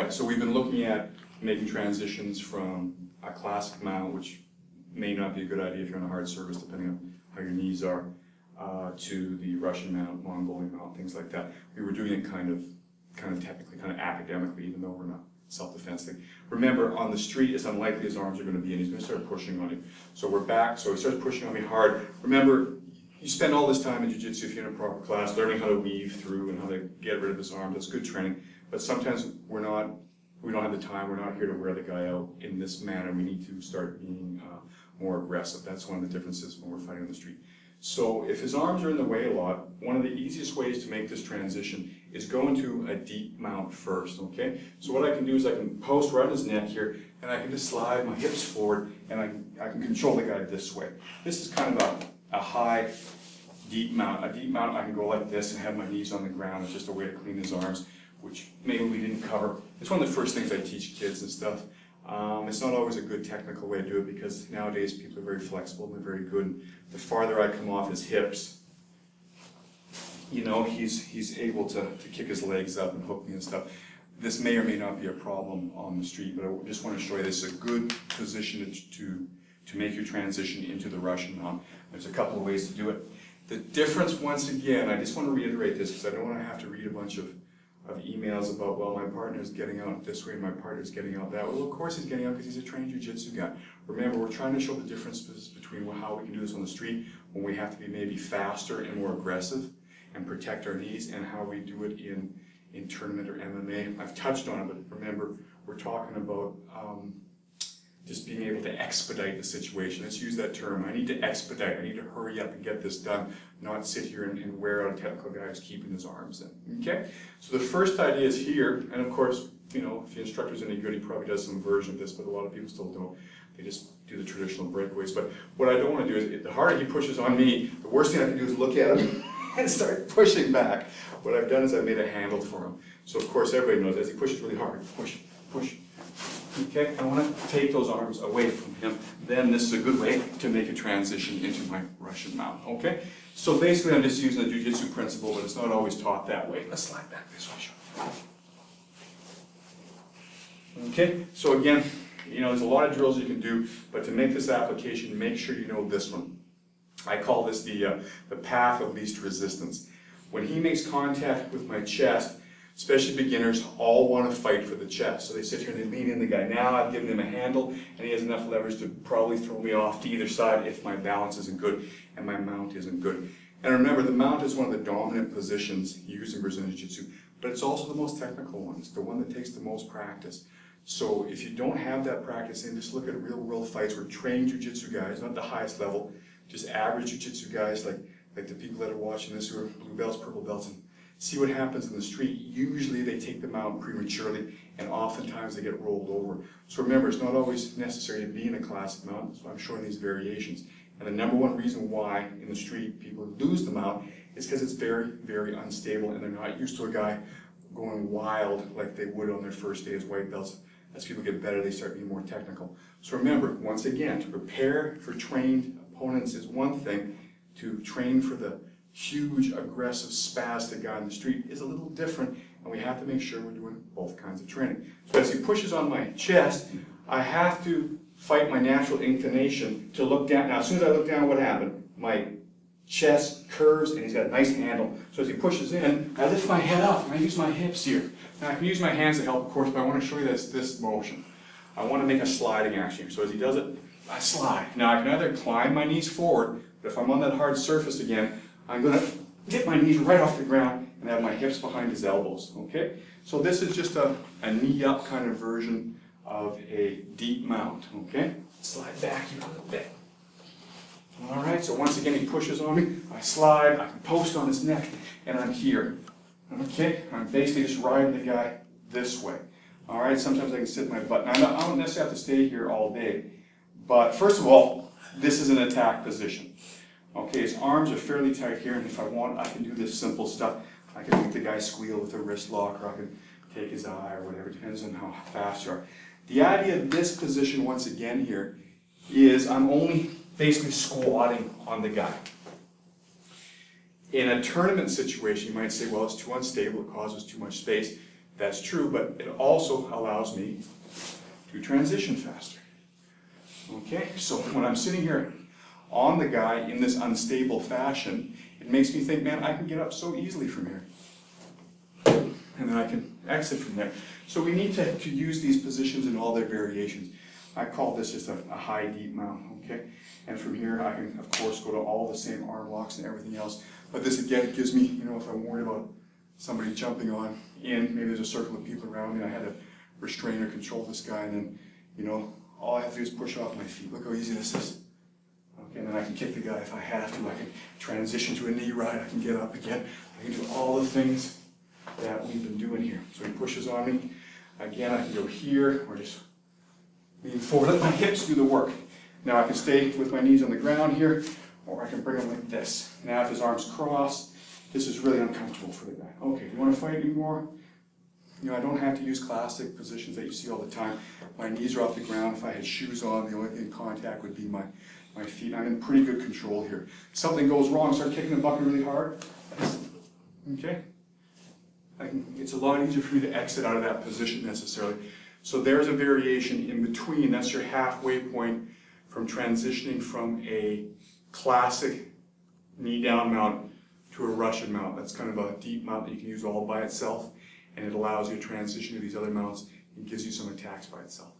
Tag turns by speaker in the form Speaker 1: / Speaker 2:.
Speaker 1: right, so we've been looking at making transitions from a classic mount, which may not be a good idea if you're on a hard surface, depending on how your knees are, to the Russian mount, Mongolian mount, things like that. We were doing it kind of technically, kind of academically, even though we're not self-defense thing. Remember, on the street, it's unlikely his arms are going to be in. He's going to start pushing on you. So we're back, so he starts pushing on me hard. Remember, you spend all this time in jiu-jitsu, if you're in a proper class, learning how to weave through and how to get rid of his arm. That's good training. But sometimes we don't have the time. We're not here to wear the guy out in this manner. We need to start being more aggressive. That's one of the differences when we're fighting on the street. So if his arms are in the way a lot, one of the easiest ways to make this transition is go into a deep mount first, okay? So what I can do is I can post right on his neck here, and I can just slide my hips forward, and I can control the guy this way. This is kind of a high, deep mount. A deep mount, I can go like this and have my knees on the ground. It's just a way to clean his arms, which maybe we didn't cover. It's one of the first things I teach kids and stuff. It's not always a good technical way to do it because nowadays people are very flexible and they're very good. The farther I come off his hips, you know, he's able to kick his legs up and hook me and stuff. This may or may not be a problem on the street, but I just want to show you this is a good position to make your transition into the Russian mount. There's a couple of ways to do it. The difference, once again, I just want to reiterate this because I don't want to have to read a bunch of emails about, well, my partner's getting out this way and my partner's getting out that way. Well, of course he's getting out because he's a trained jiu-jitsu guy. Remember, we're trying to show the differences between how we can do this on the street when we have to be maybe faster and more aggressive and protect our knees, and how we do it in tournament or MMA. I've touched on it, but remember, we're talking about just being able to expedite the situation. Let's use that term. I need to expedite. I need to hurry up and get this done, not sit here and wear out a technical guy who's keeping his arms in. Okay? So the first idea is here, and of course, you know, if the instructor's any good, he probably does some version of this, but a lot of people still don't. They just do the traditional breakaways. But what I don't want to do is, the harder he pushes on me, the worst thing I can do is look at him and start pushing back. What I've done is I've made a handle for him. So of course everybody knows as he pushes really hard, push, push. Okay, I want to take those arms away from him. Then this is a good way to make a transition into my Russian mount. Okay, so basically I'm just using the jiu-jitsu principle, but it's not always taught that way. Let's slide back this way. Okay, so again, you know, there's a lot of drills you can do, but to make this application, make sure you know this one. I call this the path of least resistance. When he makes contact with my chest, especially beginners, all want to fight for the chest. So they sit here and they lean in the guy. Now I've given him a handle, and he has enough leverage to probably throw me off to either side if my balance isn't good and my mount isn't good. And remember, the mount is one of the dominant positions used in Brazilian Jiu-Jitsu, but it's also the most technical one. It's the one that takes the most practice. So if you don't have that practice, and just look at real-world fights where trained Jiu-Jitsu guys, not the highest level, just average Jiu-Jitsu guys like the people that are watching this who are blue belts, purple belts, and see what happens in the street. Usually they take them out prematurely, and oftentimes they get rolled over. So remember, it's not always necessary to be in a classic mount, so I'm showing these variations. And the number one reason why in the street people lose the mount is because it's very, very unstable, and they're not used to a guy going wild like they would on their first day as white belts. As people get better, they start being more technical. So remember, once again, to prepare for trained opponents is one thing. To train for the huge, aggressive, spastic guy on the street is a little different, and we have to make sure we're doing both kinds of training. So as he pushes on my chest, I have to fight my natural inclination to look down. Now, as soon as I look down, what happened? My chest curves, and he's got a nice handle. So as he pushes in, I lift my head up, and I use my hips here. Now, I can use my hands to help, of course, but I want to show you this motion. I want to make a sliding action here. So as he does it, I slide. Now, I can either climb my knees forward, but if I'm on that hard surface again, I'm going to get my knees right off the ground and have my hips behind his elbows, okay? So this is just a knee-up kind of version of a deep mount, okay? Slide back here a little bit. All right, so once again he pushes on me, I slide, I can post on his neck, and I'm here. Okay, I'm basically just riding the guy this way. All right, sometimes I can sit my butt. Now, I don't necessarily have to stay here all day, but first of all, this is an attack position. Okay, his arms are fairly tight here, and if I want, I can do this simple stuff. I can make the guy squeal with a wrist lock, or I can take his eye, or whatever, depends on how fast you are. The idea of this position, once again here, is I'm only basically squatting on the guy. In a tournament situation, you might say, well, it's too unstable, it causes too much space. That's true, but it also allows me to transition faster. Okay, so when I'm sitting here on the guy in this unstable fashion, it makes me think, man, I can get up so easily from here. And then I can exit from there. So we need to use these positions in all their variations. I call this just a high deep mount, okay? And from here I can, of course, go to all the same arm locks and everything else. But this again gives me, you know, if I'm worried about somebody jumping on in, maybe there's a circle of people around me, I had to restrain or control this guy, and then, you know, all I have to do is push off my feet. Look how easy this is. Okay, and then I can kick the guy if I have to. I can transition to a knee ride. I can get up again. I can do all the things that we've been doing here. So he pushes on me. Again, I can go here or just lean forward. Let my hips do the work. Now I can stay with my knees on the ground here, or I can bring them like this. Now if his arms cross, this is really uncomfortable for the guy. Okay, you want to fight anymore? You know, I don't have to use classic positions that you see all the time. My knees are off the ground. If I had shoes on, the only thing in contact would be my feet. I'm in pretty good control here. If something goes wrong, start kicking the bucket really hard. Okay? It's a lot easier for me to exit out of that position necessarily. So there's a variation in between. That's your halfway point from transitioning from a classic knee down mount to a Russian mount. That's kind of a deep mount that you can use all by itself, and it allows you to transition to these other mounts and gives you some attacks by itself.